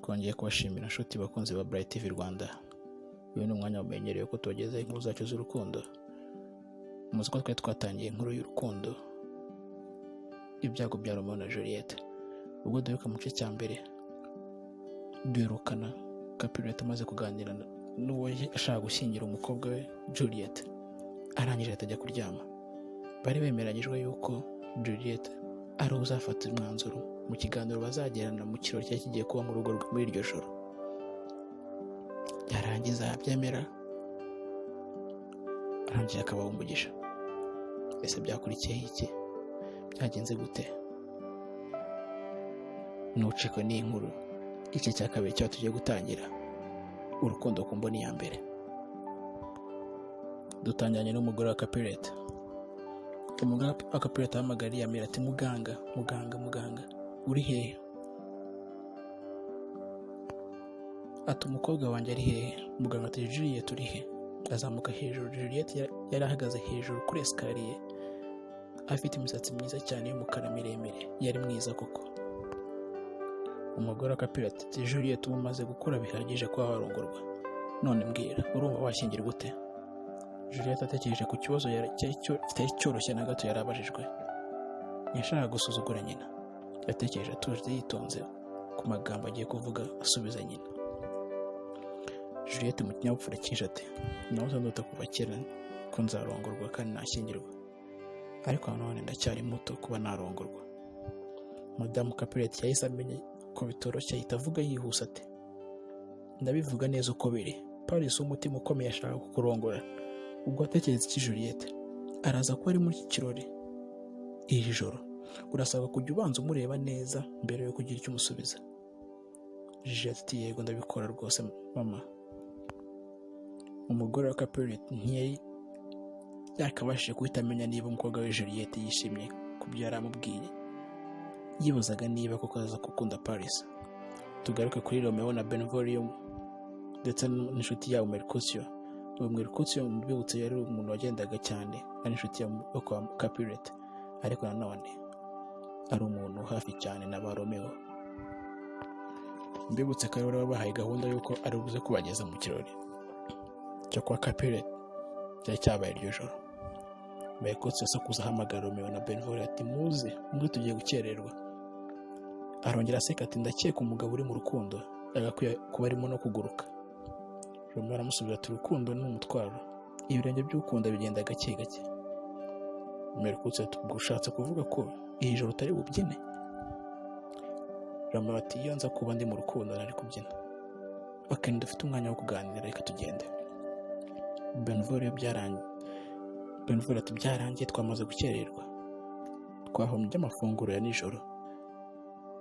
Twongeye kubashimira inshuti bakunzi ba Bright TV Rwanda. Uyu ni umwanya wamenyereye ko tubagezaho inkuru zacu z'urukundo. Muzi ko twari twatangiye inkuru y'urukundo, ibyago bya Romeo na Juliet. Ubwo duheruka mu gice cya mbere duherukana Capulet amaze kuganira n'uwo ashaka gushyingira umukobwa we Juliet, arangije atajya kuryama. Bari bemeranyijwe yuko Juliet ari uzafata umwanzuro mu kiganiro bazagirana mu kirori cyari kigiye kuba mu rugo muri iryo joro. Yarangiza abyemera, arangije akabaha umugisha. Ese byakurikiye iki? Byagenze gute? Ntucikwe n'inkuru. Iki cya kabiri cyaho tugiye gutangira urukundo ku mboni ya mbere. Dutangiranye n'umugore wa Capulet. Umugore wa Capulet ahamagariye Amira ati muganga uri hehe? Ati umukobwa wanjye ari hehe? Muganga ati Juliet uri he? Azamuka hejuru. Juliet yari ahagaze hejuru kuri esikariye, afite imisatsi myiza cyane y'umukara miremire. Yari mwiza koko. Umugore wa Capulet ati Juliet umaze gukura bihagije ko warongorwa, none mbwira urumva washyingirwa ute? Juliet atekereje ku kibazo kitari cyoroshye na gato yarabajijwe. Ntiyashakaga gusuzugura nyina. Yatekereje atuje yitonze ku magambo agiye kuvuga asubiza nyina. Juliet mu kinyabupfura cyinshi ati nahoze ndota kuva kera ko nzarongorwa kandi nashyingirwa, ariko none ndacyari muto kuba narongorwa. Madamu Capulet yahise amenya ko bitoroshye, ahita avuga yihuse ati ndabivuga neza uko biri. Paris umutima ukomeye ashaka kukurongora. Ubwo atekereza iki Juliet? Araza ko ari muri iki kirori iri joro. Urasaba kujya ubanza umureba neza mbere yo kugira icyo umusubiza. Juliet ati yego ndabikora rwose mama. Umugore wa Capulet ntiyari yakabashije guhita amenya niba umukobwa we Juliet yishimye ku byo yari amubwiye. Yibazaga niba koko aza gukunda Paris. Tugaruke kuri Romeo na Benvolio ndetse n'inshuti yabo Mercutio. Mercutio mbibutse yari umuntu wagendaga cyane, ari inshuti yo kwa Capulet, ariko nanone ari umuntu hafi cyane na ba Romeo. Mbibutse ko rero bahaye gahunda yuko ari buze kubageza mu kirori cyo kwa Capulet cyari cyabaye iryo joro. Mercutio asakuza ahamagara Romeo na Benvolio ati muze tugiye gukererwa. Arongera aseka ati ndakeka umugabo uri mu rukundo agakwiye kuba arimo no kuguruka. Romeo aramusubiza ati urukundo ni umutwaro, ibirenge by'ukunda bigenda gake gake. Mercutio ati ushatse kuvuga ko iri joro utari bubyine? Romeo ati iyo nza kuba ndi mu rukundo nari kubyina. Okay, dufite umwanya wo kuganira, reka tugende. Benvolio ati byarangiye, twamaze gukererwa. Twahombye amafunguro ya nijoro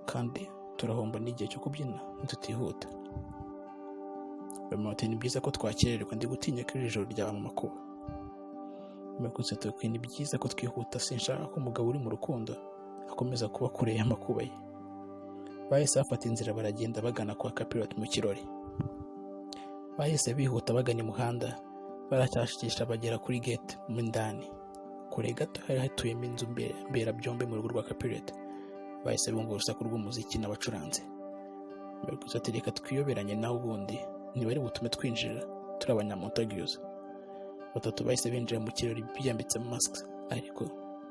kandi turahomba n'igihe cyo kubyina ntitutihuta. Romeo ati ni byiza ko twakererwa, ndi gutinya ko iri joro ryaba mu makuba. Mercutio ati ni byiza ko twihuta, sinshaka ko umugabo uri mu rukundo akomeza kuba kure y'amakuba ye. Bahise bafata inzira baragenda bagana kwa Capulet mu kirori. Bahise bihuta bagana imuhanda, baracyashikisha bagera kuri gate mu ndani. Kure gato hari hatuyemo inzu mbera byombe mu rugo rwa Capulet. Bahise bumva urusaku rw'umuziki n'abacuranzi. Mercutio ati reka twiyoberanye nawe ubundi ntibari butume twinjira, turi abanyamontagues. Batatu bahise binjira mu kirori biyambitse masks ariko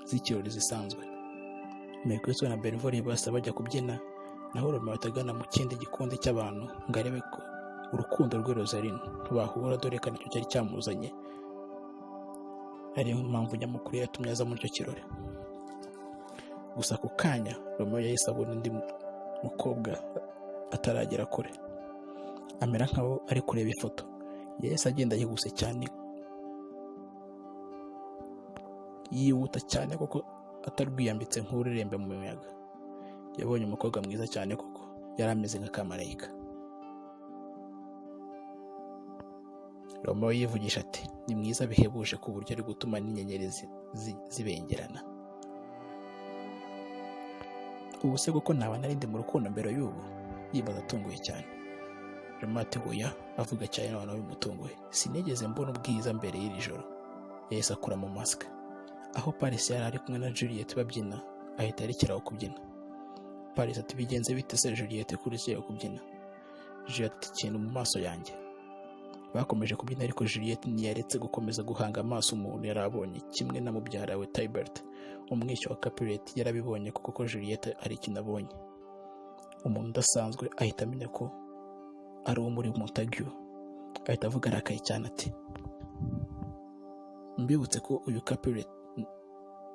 z'ikirori zisanzwe. Mercutio na Benvolio bose bajya kubyina, naho Romeo atagana mu kindi gikundi cy'abantu ngo arebe ko urukundo rwe Rosaline bahura, dore ko nicyo cyari cyamuzanye, ariyo mpamvu nyamukuru yatumye aza muri icyo kirori. Gusa ku kanya Romeo yahise abona undi mukobwa ataragera kure, amera nkaho ari kureba ifoto. Yahise agenda yihuse cyane, yihuta cyane koko atarwiyambitse nk'urerembe mu muyaga. Yabonye umukobwa mwiza cyane koko, yari ameze nka kamarayika. Romeo yivugisha ati ni mwiza bihebuje ku buryo ari gutuma n'inyenyeri zibengerana. Ubu se koko naba narindi mu rukundo mbere y'ubu? Yibaza atunguye cyane. Romeo ati hoya, avuga cyane n'abantu bimutunguye. Sinigeze mbona ubwiza mbere y'iri joro. Yahise akura mu mask. Aho Paris yari ari kumwe na Juliet babyina, ahita arekeraho kubyina. Paris ati bigenze bite se Juliet kurikiye kubyina? Juliet ati ikintu mu maso yanjye. Bakomeje kubyina ariko Juliet ntiyaretse gukomeza guhanga amaso umuntu yari abonye, kimwe na mubyara we Tybert. Umwishywa wa Capulet yarabibonye kuko ko Juliet ari ikintu abonye. Umuntu udasanzwe ahita amenya ko ari uwo muri Montague. Ahita avuga arakaye cyane ati, mbibutse ko uyu Capulet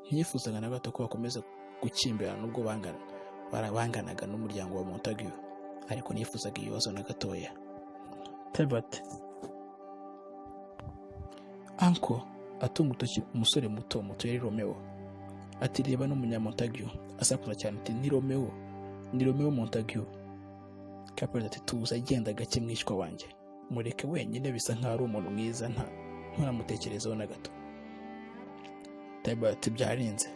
ntiyifuzaga na gato ko bakomeza gukimbirana nubwo banganaga n'umuryango wa Montague, ariko ntiyifuzaga ibibazo na gatoya. Tybert Uncle atunga urutoki umusore muto yari Romeo ati, reba n'umunyamontague. Asakuza cyane ati, ni Romeo Montague. Capulet ati, tuza agenda gake mwishywa wanjye, mureke wenyine, bisa nkaho ari umuntu mwiza, nturamutekerezaho na gato. Tybert ati, byarenze.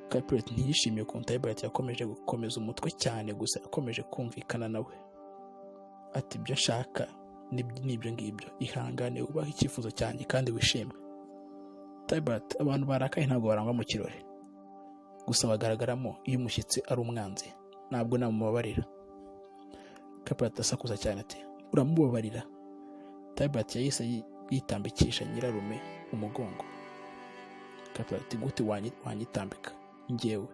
Capulet ntiyishimiye ukuntu Tybert yakomeje gukomeza umutwe cyane, gusa yakomeje kumvikana nawe ati, ibyo nshaka n'ibyo ngibyo, ihangane ubahe icyifuzo cyanjye kandi wishime. Tybert, abantu barakaye ntabwo barangwa mu kirori, gusa bagaragaramo iyo umushyitsi ari umwanzi, ntabwo namubabarira. Capulet asakuza cyane ati, uramubabarira? Tybert yahise yitambikisha nyirarume umugongo. Capulet ati, gute wanyitambika njyewe?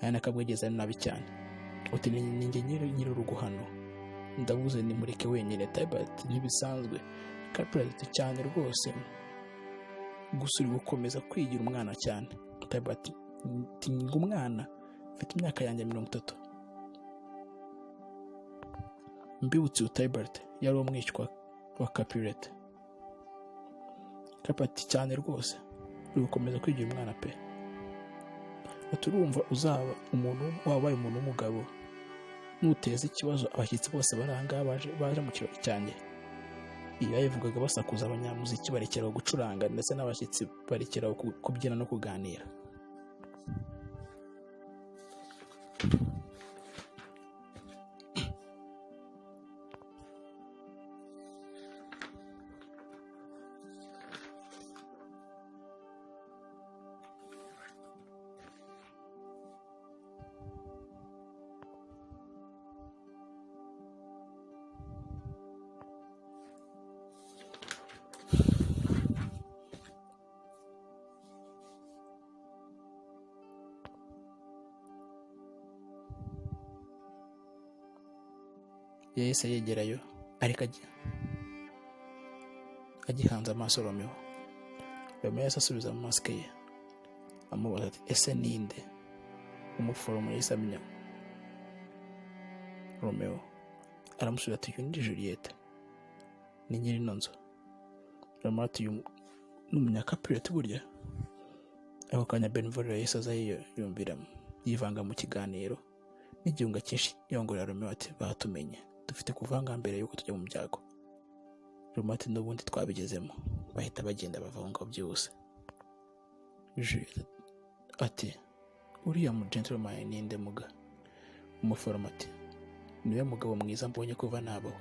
Aya nakabwegeza ari nabi cyane. Uti, ni njye nyir'urugo hano, ndabuze nimureke wenyine. Tybert ntibisanzwe. Capulet ati, cyane rwose, gusa uri gukomeza kwigira umwana cyane. Tybert ati, ngo umwana? Mfite imyaka yanjye 30. Mbibutse Tybert yari umwishywa wa Capulet. Capulet ati, cyane rwose, uri gukomeza kwigira umwana pe. Turumva uzaba umuntu wabaye umuntu w'umugabo, nuteza ikibazo abashyitsi bose baranga baje mu kirori cyanjye. Iyo yavugaga basakuza, abanyamuziki barekeraho gucuranga ndetse n'abashyitsi barekeraho kubyina no kuganira. Yahise yegerayo ariko agihanze amaso Romeo. Yahise asubiza mu masike ye amubaza ati, ese ninde? Umuforomo yahise amenya Romeo, aramusubiza ati, uyu ni Juliet, ni nyir'ino nzu. Romeo ati, n'umunya Capulet burya? Ako kanya Benvolio yahise aza yiyumviramo, yivanga mu kiganiro n'igihunga cyinshi, yongorera Romeo ati, batumenye, dufite kuvanga mbere yuko tujya mu byago. Romeo ati, n'ubundi twabigezemo. Bahita bagenda bava aho ngaho byose. Juliet ati, uriya mu gentleman ninde muga? Umuforomo ati, niwe mugabo mwiza mbonye kuva nabaho.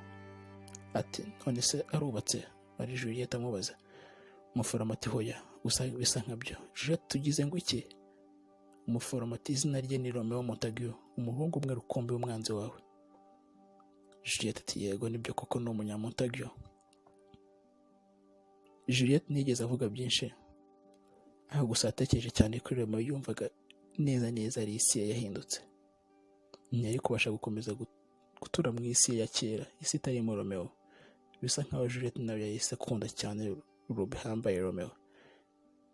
Ati, none se arubatse? Ari Juliet amubaza. Umuforomo ati, hoya, gusa bisa nkabyo. Juliet, tugize ngo iki? Umuforomo ati, izina rye ni Romeo Montague, umuhungu umwe rukumbi w'umwanzi wawe. Juliet ati, yego nibyo koko ni umunyamontague. Juliet ntiyigeze avuga byinshi, aho gusa atekereje cyane kuri Romeo. Yumvaga neza ari isi ye yahindutse. Ntiyari kubasha gukomeza gutura mu isi ya kera, isi itarimo Romeo. Bisa nkaho Juliet nawe yahise akunda cyane bihambaye Romeo.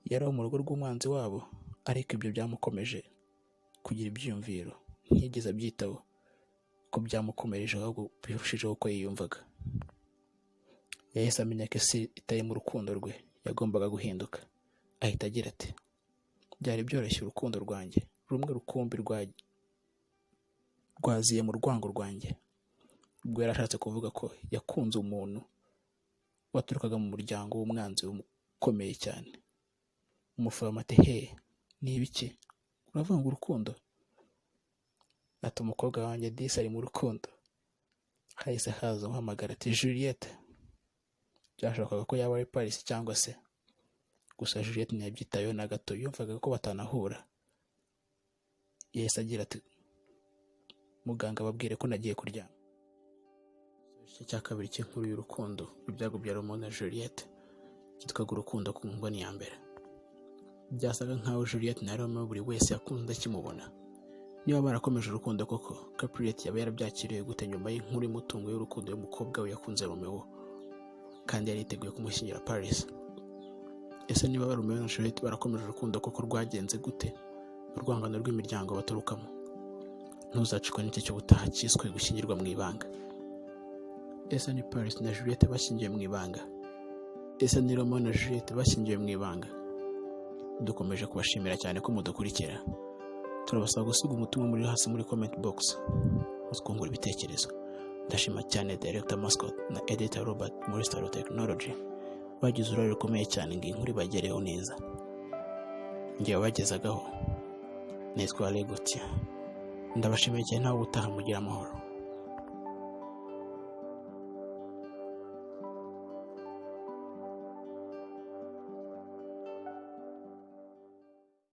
Yari mu rugo rw'umwanzi wabo, ariko ibyo byamukomeje kugira ibyiyumviro, ntiyigeze abyitaho ko byamukomereje, ahubwo birushijeho uko yiyumvaga. Yahise amenya ko isi itari mu rukundo rwe, yagombaga guhinduka. Ahita agira ati, byari byoroshye urukundo rwanjye, rumwe rukumbi rwaziye mu rwango rwanjye. Ubwo yari ashatse kuvuga ko yakunze umuntu waturukaga mu muryango w'umwanzi ukomeye cyane. Umuforomo ati, he, ni ibiki? Uravuga ngo urukundo? Ati, umukobwa wanjye disi ari mu rukundo. Hahise haza uhamagara ati, Juliet. Byashobokaga ko yaba ari Paris cyangwa se, gusa Juliet ntiyabyitayeho na gato, yumvaga ko batanahura. Yahise agira ati, muganga babwire ko nagiye kuryama. Igice cya kabiri cy'inkuru y'urukundo ibyago bya Romeo na Juliet cyitwaga urukundo ku mboni ya mbere. Byasaga nkaho Juliet na Romeo buri wese yakunze akimubona. Niba barakomeje urukundo koko, Capulet yaba yarabyakiriye gute nyuma y'inkuru y'umutungo y'urukundo y'umukobwa we yakunze Romeo kandi yari yiteguye kumushyingira Paris? Ese niba Romeo na Juliet barakomeje urukundo koko rwagenze gute mu rwangano rw'imiryango baturukamo? Ntuzacikwe n'icyo cy'ubutaha cyiswe gushyingirwa mu ibanga. Ese ni Paris na Juliet bashyingiwe mu ibanga? Ese ni Romeo na Juliet bashyingiwe mu ibanga? Dukomeje kubashimira cyane ko mudukurikira. Turabasaba gusiga umutima muri hasi muri comment box mutwungura ibitekerezo. Ndashima cyane Director Mascot na Editor Robert muri Star Technology bagize uruhare rukomeye cyane ngo inkuru ibagereho neza. Ngiye bagezagaho nitwa Legotia. Ndabashimiye cyane nawe utaha mugira amahoro.